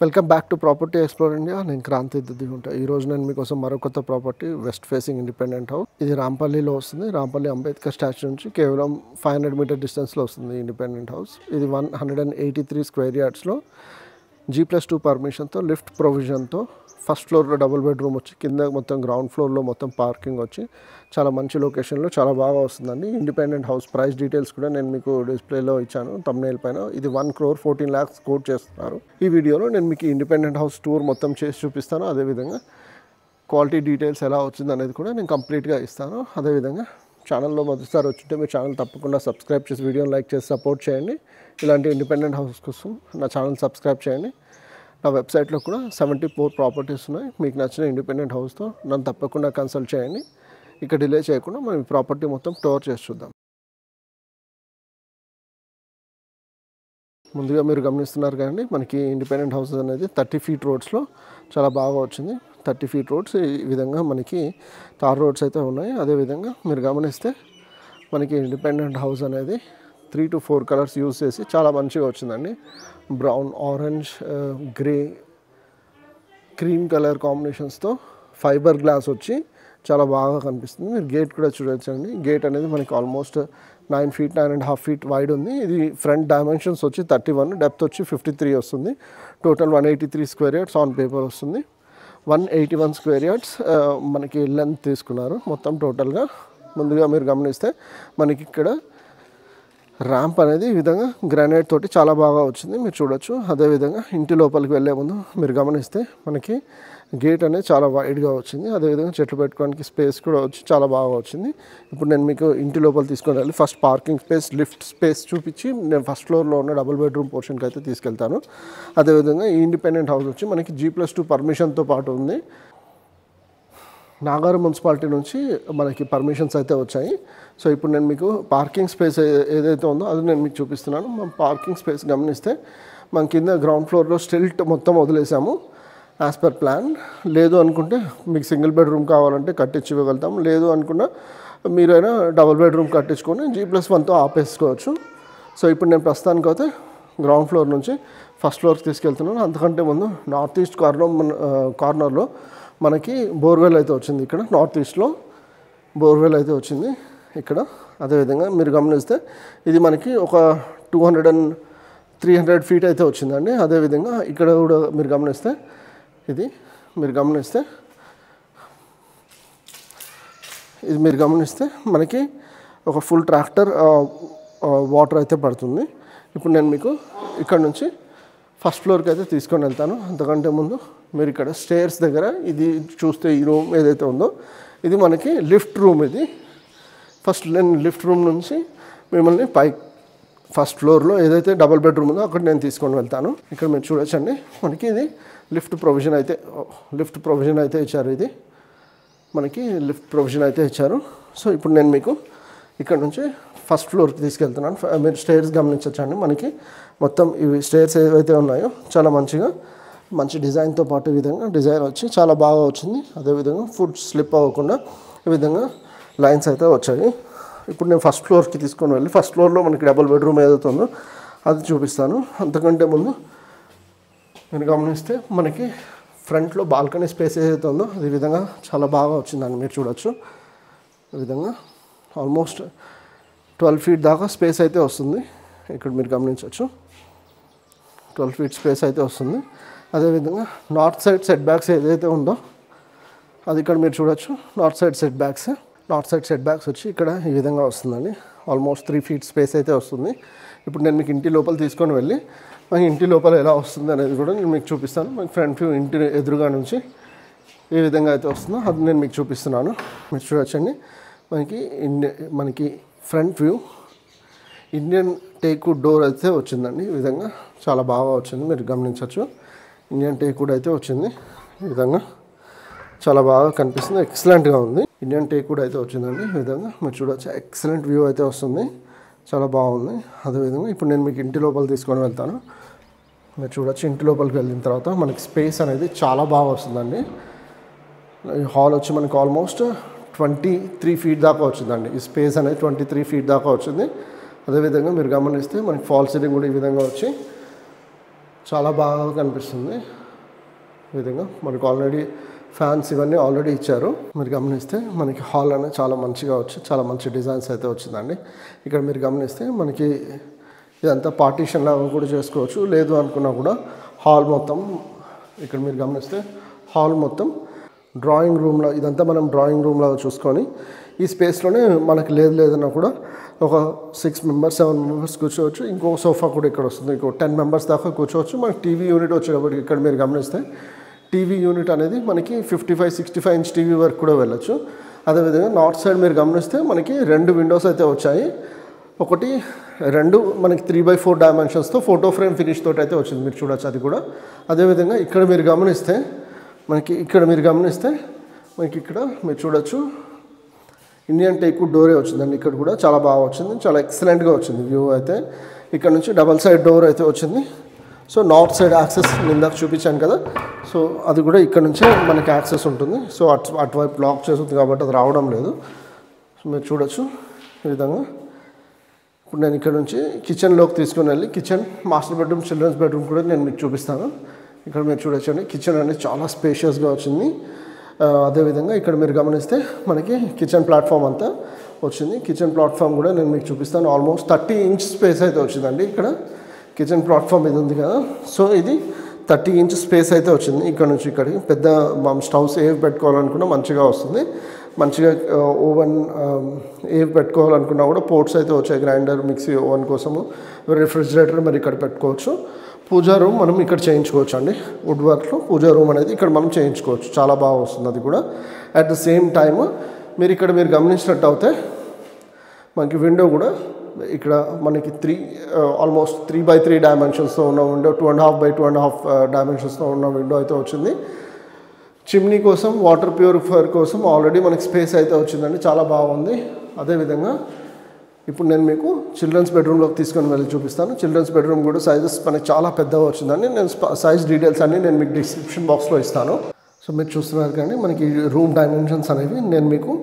Welcome back to property explore India. నేను క్రాంతి దిద్దుకుంటా. ఈ రోజు నేను మీకోసం మరో కొత్త property west facing independent house. ఇది రాంపల్లిలో వస్తుంది. రాంపల్లి అంబేద్కర్ స్టాచ్యూ నుంచి కేవలం 500 మీటర్ డిస్టెన్స్లో వస్తుంది ఇండిపెండెంట్ హౌస్. ఇది 183 స్క్వేర్ యార్డ్స్లో G+2 పర్మిషన్తో లిఫ్ట్ ప్రొవిజన్తో ఫస్ట్ ఫ్లోర్లో డబుల్ బెడ్రూమ్ వచ్చి కింద మొత్తం గ్రౌండ్ ఫ్లోర్లో మొత్తం పార్కింగ్ వచ్చి చాలా మంచి లొకేషన్లో చాలా బాగా వస్తుందండి. ఇండిపెండెంట్ హౌస్ ప్రైస్ డీటెయిల్స్ కూడా నేను మీకు డిస్ప్లేలో ఇచ్చాను థంబ్నెయిల్ పైన. ఇది 1,14 lakhs కోట్ చేస్తున్నారు. ఈ వీడియోలో నేను మీకు ఇండిపెండెంట్ హౌస్ టూర్ మొత్తం చేసి చూపిస్తాను. అదేవిధంగా క్వాలిటీ డీటెయిల్స్ ఎలా వచ్చింది అనేది కూడా నేను కంప్లీట్గా ఇస్తాను. అదేవిధంగా ఛానల్లో మొదటిసారి వచ్చింటే మీ ఛానల్ తప్పకుండా సబ్స్క్రైబ్ చేసి వీడియోని లైక్ చేసి సపోర్ట్ చేయండి. ఇలాంటి ఇండిపెండెంట్ హౌస్ కోసం నా ఛానల్ సబ్స్క్రైబ్ చేయండి. నా వెబ్సైట్లో కూడా 74 ప్రాపర్టీస్ ఉన్నాయి. మీకు నచ్చిన ఇండిపెండెంట్ హౌస్తో నన్ను తప్పకుండా కన్సల్ట్ చేయండి. ఇక డిలే చేయకుండా మనం ఈ ప్రాపర్టీ మొత్తం టూర్ చేసి చూద్దాం. ముందుగా మీరు గమనిస్తున్నారు కానీ మనకి ఇండిపెండెంట్ హౌసెస్ అనేది 30 feet రోడ్స్లో చాలా బాగా వచ్చింది. 30 feet రోడ్స్ ఈ విధంగా మనకి తార్ రోడ్స్ అయితే ఉన్నాయి. అదేవిధంగా మీరు గమనిస్తే మనకి ఇండిపెండెంట్ హౌస్ అనేది 3 to 4 కలర్స్ యూజ్ చేసి చాలా మంచిగా వచ్చిందండి. Brown, orange, grey, cream colour కాంబినేషన్స్తో ఫైబర్ గ్లాస్ వచ్చి చాలా బాగా కనిపిస్తుంది. మీరు గేట్ కూడా చూడొచ్చండి. గేట్ అనేది మనకి ఆల్మోస్ట్ 9 feet 9.5 feet వైడ్ ఉంది. ఇది ఫ్రంట్ డైమెన్షన్స్ వచ్చి 31, డెప్త్ వచ్చి 53 వస్తుంది. Total 183 square yards on paper వస్తుంది. 181 స్క్వేర్ యార్డ్స్ మనకి లెంత్ తీసుకున్నారు మొత్తం టోటల్గా. ముందుగా మీరు గమనిస్తే మనకి ఇక్కడ ర్యాంప్ అనేది ఈ విధంగా గ్రానైట్ తోటి చాలా బాగా వచ్చింది, మీరు చూడొచ్చు. అదేవిధంగా ఇంటి లోపలికి వెళ్ళే ముందు మీరు గమనిస్తే మనకి గేట్ అనేది చాలా వైడ్గా వచ్చింది. అదేవిధంగా చెట్లు పెట్టుకోవడానికి స్పేస్ కూడా వచ్చి చాలా బాగా వచ్చింది. ఇప్పుడు నేను మీకు ఇంటి లోపల తీసుకొని వెళ్ళి first parking space, lift space చూపించి నేను ఫస్ట్ ఫ్లోర్లో ఉన్న డబుల్ బెడ్రూమ్ పోర్షన్కి అయితే తీసుకెళ్తాను. అదేవిధంగా ఈ ఇండిపెండెంట్ హౌస్ వచ్చి మనకి G+2 పర్మిషన్తో పాటు ఉంది. నాగారం మున్సిపాలిటీ నుంచి మనకి పర్మిషన్స్ అయితే వచ్చాయి. సో ఇప్పుడు నేను మీకు పార్కింగ్ స్పేస్ ఏదైతే ఉందో అది నేను మీకు చూపిస్తున్నాను. మనం పార్కింగ్ స్పేస్ గమనిస్తే మన కింద గ్రౌండ్ ఫ్లోర్లో స్టిల్ట్ మొత్తం వదిలేసాము యాజ్ పర్ ప్లాన్. లేదు అనుకుంటే మీకు సింగిల్ బెడ్రూమ్ కావాలంటే కట్టించి ఇవ్వగలుగుతాం. లేదు అనుకున్నా మీరైనా డబుల్ బెడ్రూమ్ కట్టించుకొని G+1తో ఆపేసుకోవచ్చు. సో ఇప్పుడు నేను ప్రస్తుతానికి అయితే గ్రౌండ్ ఫ్లోర్ నుంచి ఫస్ట్ ఫ్లోర్కి తీసుకెళ్తున్నాను. అంతకంటే ముందు నార్త్ ఈస్ట్ కార్నర్లో మనకి బోర్వెల్ అయితే వచ్చింది. ఇక్కడ నార్త్ ఈస్ట్లో బోర్వెల్ అయితే వచ్చింది ఇక్కడ. అదేవిధంగా మీరు గమనిస్తే ఇది మనకి ఒక 200-300 feet అయితే వచ్చిందండి. అదేవిధంగా ఇక్కడ కూడా మీరు గమనిస్తే మీరు గమనిస్తే మనకి ఒక ఫుల్ ట్రాక్టర్ వాటర్ అయితే పడుతుంది. ఇప్పుడు నేను మీకు ఇక్కడ నుంచి ఫస్ట్ ఫ్లోర్కి అయితే తీసుకొని వెళ్తాను. అంతకంటే ముందు మీరు ఇక్కడ స్టేర్స్ దగ్గర ఇది చూస్తే ఈ రూమ్ ఏదైతే ఉందో ఇది మనకి లిఫ్ట్ రూమ్. ఇది ఫస్ట్ నేను లిఫ్ట్ రూమ్ నుంచి మిమ్మల్ని ఫస్ట్ ఫ్లోర్లో ఏదైతే డబుల్ బెడ్రూమ్ ఉందో అక్కడ నేను తీసుకొని వెళ్తాను. ఇక్కడ మీరు చూడొచ్చండి మనకి ఇది లిఫ్ట్ ప్రొవిజన్ అయితే ఇచ్చారు. ఇది మనకి లిఫ్ట్ ప్రొవిజన్ అయితే ఇచ్చారు. సో ఇప్పుడు నేను మీకు ఇక్కడ నుంచి ఫస్ట్ ఫ్లోర్కి తీసుకెళ్తున్నాను. మీరు స్టేర్స్ గమనించవచ్చండి. మనకి మొత్తం ఇవి స్టేర్స్ ఏవైతే ఉన్నాయో చాలా మంచి డిజైన్తో పాటు ఈ విధంగా డిజైన్ వచ్చి చాలా బాగా వచ్చింది. అదేవిధంగా ఫుడ్ స్లిప్ అవ్వకుండా ఈ విధంగా లైన్స్ అయితే వచ్చాయి. ఇప్పుడు నేను ఫస్ట్ ఫ్లోర్కి తీసుకొని వెళ్ళి ఫస్ట్ ఫ్లోర్లో మనకి డబుల్ బెడ్రూమ్ ఏదైతే ఉందో అది చూపిస్తాను. అంతకంటే ముందు నేను గమనిస్తే మనకి ఫ్రంట్లో బాల్కనీ స్పేస్ ఏదైతే ఉందో అది ఈ విధంగా చాలా బాగా వచ్చిందని మీరు చూడొచ్చు. ఈ విధంగా ఆల్మోస్ట్ 12 feet దాకా స్పేస్ అయితే వస్తుంది. ఇక్కడ మీరు గమనించవచ్చు 12 feet స్పేస్ అయితే వస్తుంది. అదేవిధంగా నార్త్ సైడ్ సెట్ బ్యాక్స్ ఏదైతే ఉందో అది ఇక్కడ మీరు చూడొచ్చు. నార్త్ సైడ్ సెట్ బ్యాక్స్ వచ్చి ఇక్కడ ఈ విధంగా వస్తుందండి. ఆల్మోస్ట్ 3 feet స్పేస్ అయితే వస్తుంది. ఇప్పుడు నేను మీకు ఇంటి లోపల తీసుకొని వెళ్ళి మనకి ఇంటి లోపల ఎలా వస్తుంది అనేది కూడా నేను మీకు చూపిస్తాను. మనకి ఫ్రంట్ వ్యూ ఇంటి ఎదురుగా నుంచి ఏ విధంగా అయితే వస్తుందో అది నేను మీకు చూపిస్తున్నాను. మీరు చూడొచ్చండి మనకి front view Indian teakwood door అయితే వచ్చిందండి. ఈ విధంగా చాలా బాగా వచ్చింది, మీరు గమనించవచ్చు. ఇండియన్ టేక్వుడ్ అయితే వచ్చింది. ఈ విధంగా చాలా బాగా కనిపిస్తుంది, ఎక్సలెంట్గా ఉంది. ఇండియన్ టేక్వుడ్ అయితే వచ్చిందండి. ఈ విధంగా మీరు చూడవచ్చు, ఎక్సలెంట్ వ్యూ అయితే వస్తుంది, చాలా బాగుంది. అదేవిధంగా ఇప్పుడు నేను మీకు ఇంటి లోపల తీసుకొని వెళ్తాను. మీరు చూడవచ్చు ఇంటి లోపలికి వెళ్ళిన తర్వాత మనకి స్పేస్ అనేది చాలా బాగా వస్తుందండి. ఈ హాల్ వచ్చి మనకి ఆల్మోస్ట్ 23 feet దాకా వచ్చిందండి. ఈ స్పేస్ అనేది 23 feet దాకా వచ్చింది. అదేవిధంగా మీరు గమనిస్తే మనకి ఫాల్ సీలింగ్ కూడా ఈ విధంగా వచ్చి చాలా బాగా కనిపిస్తుంది. ఈ విధంగా మనకు ఆల్రెడీ ఫ్యాన్స్ ఇవన్నీ ఆల్రెడీ ఇచ్చారు. మీరు గమనిస్తే మనకి హాల్ అనేది చాలా మంచిగా చాలా మంచి డిజైన్స్ అయితే వచ్చిందండి. ఇక్కడ మీరు గమనిస్తే మనకి ఇదంతా పార్టీషన్ లాగా కూడా చేసుకోవచ్చు. లేదు అనుకున్నా కూడా హాల్ మొత్తం ఇక్కడ మీరు గమనిస్తే హాల్ మొత్తం డ్రాయింగ్ రూమ్లో ఇదంతా మనం డ్రాయింగ్ రూమ్ లాగా చూసుకొని ఈ స్పేస్లోనే మనకి లేదన్నా కూడా ఒక 6 మెంబర్స్ 7 మెంబర్స్ కూర్చోవచ్చు. ఇంకో సోఫా కూడా ఇక్కడ వస్తుంది. ఇంకో 10 మెంబర్స్ దాకా కూర్చోవచ్చు. మనకి టీవీ యూనిట్ వచ్చేటప్పటికి ఇక్కడ మీరు గమనిస్తే టీవీ యూనిట్ అనేది మనకి 55-65 ఇంచ్ టీవీ వరకు కూడా వెళ్ళచ్చు. అదేవిధంగా నార్త్ సైడ్ మీరు గమనిస్తే మనకి 2 విండోస్ అయితే వచ్చాయి. ఒకటి 2 మనకి 3x4 డైమెన్షన్స్తో ఫోటో ఫ్రేమ్ ఫినిష్ తోటి అయితే వచ్చింది. మీరు చూడొచ్చు అది కూడా. అదేవిధంగా ఇక్కడ మీరు గమనిస్తే మనకి ఇక్కడ మీరు చూడొచ్చు ఇండియన్ టేక్ డోరే వచ్చిందండి. ఇక్కడ కూడా చాలా బాగా వచ్చింది. చాలా ఎక్సలెంట్గా వచ్చింది వ్యూ అయితే. ఇక్కడ నుంచి డబల్ సైడ్ డోర్ అయితే వచ్చింది. సో నార్త్ సైడ్ యాక్సెస్ ఇందాక చూపించాను కదా, సో అది కూడా ఇక్కడ నుంచే మనకి యాక్సెస్ ఉంటుంది. సో అటువైపు లాక్ చేస్తుంది కాబట్టి అది రావడం లేదు. సో మీరు చూడొచ్చు ఈ విధంగా. ఇప్పుడు నేను ఇక్కడ నుంచి కిచెన్లోకి తీసుకుని వెళ్ళి kitchen, master bedroom, children's bedroom కూడా నేను మీకు చూపిస్తాను. ఇక్కడ మీరు చూడొచ్చండి కిచెన్ అనేది చాలా స్పేషియస్గా వచ్చింది. అదేవిధంగా ఇక్కడ మీరు గమనిస్తే మనకి కిచెన్ ప్లాట్ఫామ్ అంతా వచ్చింది. కిచెన్ ప్లాట్ఫామ్ కూడా నేను మీకు చూపిస్తాను. ఆల్మోస్ట్ 30 ఇంచ్ స్పేస్ అయితే వచ్చిందండి. ఇక్కడ కిచెన్ ప్లాట్ఫామ్ ఇది ఉంది కదా, సో ఇది 30 ఇంచ్ స్పేస్ అయితే వచ్చింది. ఇక్కడ నుంచి ఇక్కడికి పెద్ద మనం స్టవ్స్ ఏవి పెట్టుకోవాలనుకున్నా మంచిగా వస్తుంది. మంచిగా ఓవెన్ ఏవి పెట్టుకోవాలనుకున్నా కూడా పోర్ట్స్ అయితే వచ్చాయి. గ్రైండర్, మిక్సీ, ఓవెన్ కోసము. రిఫ్రిజిరేటర్ మరి ఇక్కడ పెట్టుకోవచ్చు. పూజా రూమ్ మనం ఇక్కడ చేయించుకోవచ్చు అండి. వుడ్ వర్క్లో పూజా రూమ్ అనేది ఇక్కడ మనం చేయించుకోవచ్చు. చాలా బాగా వస్తుంది అది కూడా. అట్ ద సేమ్ టైమ్ మీరు ఇక్కడ మీరు గమనించినట్టు అయితే మనకి విండో కూడా ఇక్కడ మనకి ఆల్మోస్ట్ 3x3 డైమెన్షన్స్తో ఉన్న విండో, 2.5x2.5 డైమెన్షన్స్తో ఉన్న విండో అయితే వచ్చింది. చిమ్నీ కోసం, వాటర్ ప్యూరిఫైయర్ కోసం ఆల్రెడీ మనకి స్పేస్ అయితే వచ్చిందండి. చాలా బాగుంది. అదేవిధంగా ఇప్పుడు నేను మీకు చిల్డ్రన్స్ బెడ్రూమ్లోకి తీసుకొని వెళ్ళి చూపిస్తాను. చిల్డ్రన్స్ బెడ్రూమ్ కూడా సైజెస్ మనకి చాలా పెద్దగా వచ్చిందండి. నేను సైజ్ డీటెయిల్స్ అన్నీ నేను మీకు డిస్క్రిప్షన్ బాక్స్లో ఇస్తాను. సో మీరు చూస్తున్నారు కానీ మనకి రూమ్ డైమెన్షన్స్ అనేవి నేను మీకు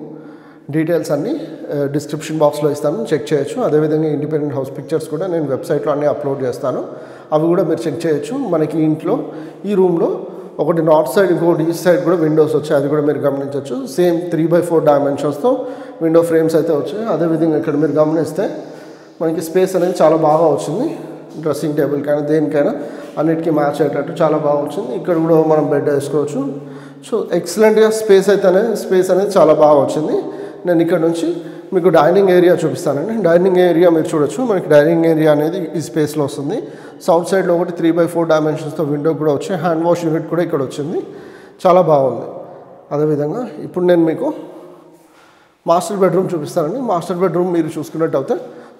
డీటెయిల్స్ అన్నీ డిస్క్రిప్షన్ బాక్స్లో ఇస్తాను, చెక్ చేయొచ్చు. అదేవిధంగా ఇండిపెండెంట్ హౌస్ పిక్చర్స్ కూడా నేను వెబ్సైట్లో అన్నీ అప్లోడ్ చేస్తాను. అవి కూడా మీరు చెక్ చేయొచ్చు. మనకి ఇంట్లో ఈ రూమ్లో ఒకటి నార్త్ సైడ్, ఇంకొకటి ఈస్ట్ సైడ్ కూడా విండోస్ వచ్చాయి. అది కూడా మీరు గమనించవచ్చు. సేమ్ 3x4 డైమెన్షన్స్తో విండో ఫ్రేమ్స్ అయితే వచ్చాయి. అదేవిధంగా ఇక్కడ మీరు గమనిస్తే మనకి స్పేస్ అనేది చాలా బాగా వచ్చింది. డ్రెస్సింగ్ టేబుల్ కానీ దేనికైనా అన్నిటికీ మ్యాచ్ అయ్యేటట్టు చాలా బాగా వచ్చింది. ఇక్కడ కూడా మనం బెడ్ వేసుకోవచ్చు. సో ఎక్సలెంట్గా స్పేస్ అనేది చాలా బాగా వచ్చింది. నేను ఇక్కడ నుంచి మీకు డైనింగ్ ఏరియా చూపిస్తానండి. డైనింగ్ ఏరియా మీరు చూడొచ్చు. మనకి డైనింగ్ ఏరియా అనేది ఈ స్పేస్లో వస్తుంది. సౌత్ సైడ్లో ఒకటి 3x4 డైమెన్షన్స్తో విండో కూడా వచ్చి హ్యాండ్ వాష్ యూనిట్ కూడా ఇక్కడ వచ్చింది. చాలా బాగుంది. అదేవిధంగా ఇప్పుడు నేను మీకు మాస్టర్ బెడ్రూమ్ చూపిస్తానండి. మాస్టర్ బెడ్రూమ్ మీరు చూసుకున్నట్టు అయితే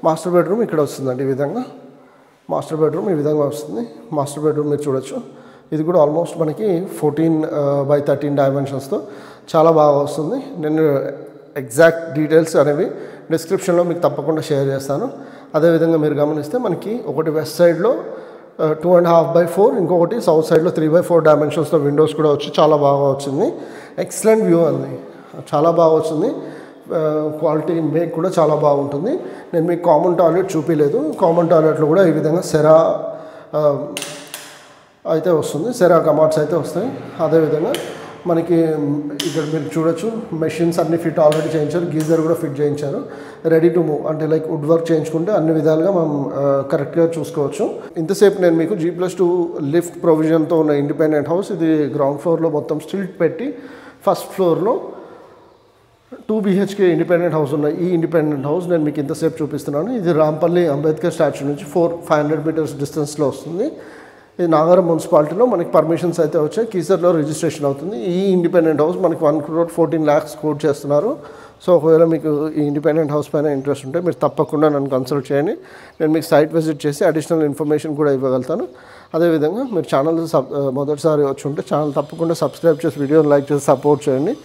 మాస్టర్ బెడ్రూమ్ ఇక్కడ వస్తుందండి. ఈ విధంగా మాస్టర్ బెడ్రూమ్ ఈ విధంగా వస్తుంది. మాస్టర్ బెడ్రూమ్ మీరు చూడొచ్చు. ఇది కూడా ఆల్మోస్ట్ మనకి 14x13 డైమెన్షన్స్తో చాలా బాగా వస్తుంది. నేను ఎగ్జాక్ట్ డీటెయిల్స్ అనేవి డిస్క్రిప్షన్లో మీకు తప్పకుండా షేర్ చేస్తాను. అదేవిధంగా మీరు గమనిస్తే మనకి ఒకటి వెస్ట్ సైడ్లో 2.5x4, ఇంకొకటి సౌత్ సైడ్లో 3x4 డైమెన్షన్స్తో విండోస్ కూడా వచ్చి చాలా బాగా వచ్చింది. ఎక్సలెంట్ వ్యూ అండి. చాలా బాగా వచ్చింది. క్వాలిటీ మేక్ కూడా చాలా బాగుంటుంది. నేను మీకు కామన్ టాయిలెట్ చూపించలేదు. కామన్ టాయిలెట్లో కూడా ఈ విధంగా సెరా అయితే వస్తుంది. సెరా కమాట్స్ అయితే వస్తాయి. అదేవిధంగా మనకి ఇక్కడ మీరు చూడొచ్చు మెషిన్స్ అన్ని ఫిట్ ఆల్రెడీ చేయించారు. గీజర్ కూడా ఫిట్ చేయించారు. రెడీ టు మూవ్ అంటే లైక్ వుడ్ వర్క్ చేయించుకుంటే అన్ని విధాలుగా మనం కరెక్ట్గా చూసుకోవచ్చు. ఇంతసేపు నేను మీకు G+2 లిఫ్ట్ ప్రొవిజన్తో ఉన్న ఇండిపెండెంట్ హౌస్. ఇది గ్రౌండ్ ఫ్లోర్లో మొత్తం స్టిల్ట్ పెట్టి ఫస్ట్ ఫ్లోర్లో 2 BHK ఇండిపెండెంట్ హౌస్ ఉన్నాయి. ఈ ఇండిపెండెంట్ హౌస్ నేను మీకు ఇంతసేపు చూపిస్తున్నాను. ఇది రాంపల్లి అంబేద్కర్ స్టాచ్యూ నుంచి 500 మీటర్స్ డిస్టెన్స్లో వస్తుంది. ఇది నాగారం మున్సిపాలిటీలో మనకి పర్మిషన్స్ అయితే వచ్చాయి. కీసర్లో రిజిస్ట్రేషన్ అవుతుంది. ఈ ఇండిపెండెంట్ హౌస్ మనకి 1,14 lakhs కోట్ చేస్తున్నారు. సో ఒకవేళ మీకు ఈ ఇండిపెండెంట్ హౌస్ పైన ఇంట్రెస్ట్ ఉంటే మీరు తప్పకుండా నన్ను కన్సల్ట్ చేయండి. నేను మీకు సైట్ విజిట్ చేసి అడిషనల్ ఇన్ఫర్మేషన్ కూడా ఇవ్వగలుగుతాను. అదేవిధంగా మీరు ఛానల్ మొదటిసారి వచ్చి ఉంటే ఛానల్ తప్పకుండా సబ్స్క్రైబ్ చేసి వీడియోని లైక్ చేసి సపోర్ట్ చేయండి.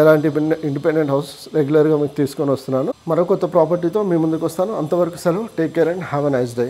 ఎలాంటి ఇండిపెండెంట్ హౌస్ రెగ్యులర్గా మీకు తీసుకొని వస్తున్నాను. మరో కొత్త ప్రాపర్టీతో మీ ముందుకు వస్తాను. అంతవరకు సెలవు. Take care and have a nice day.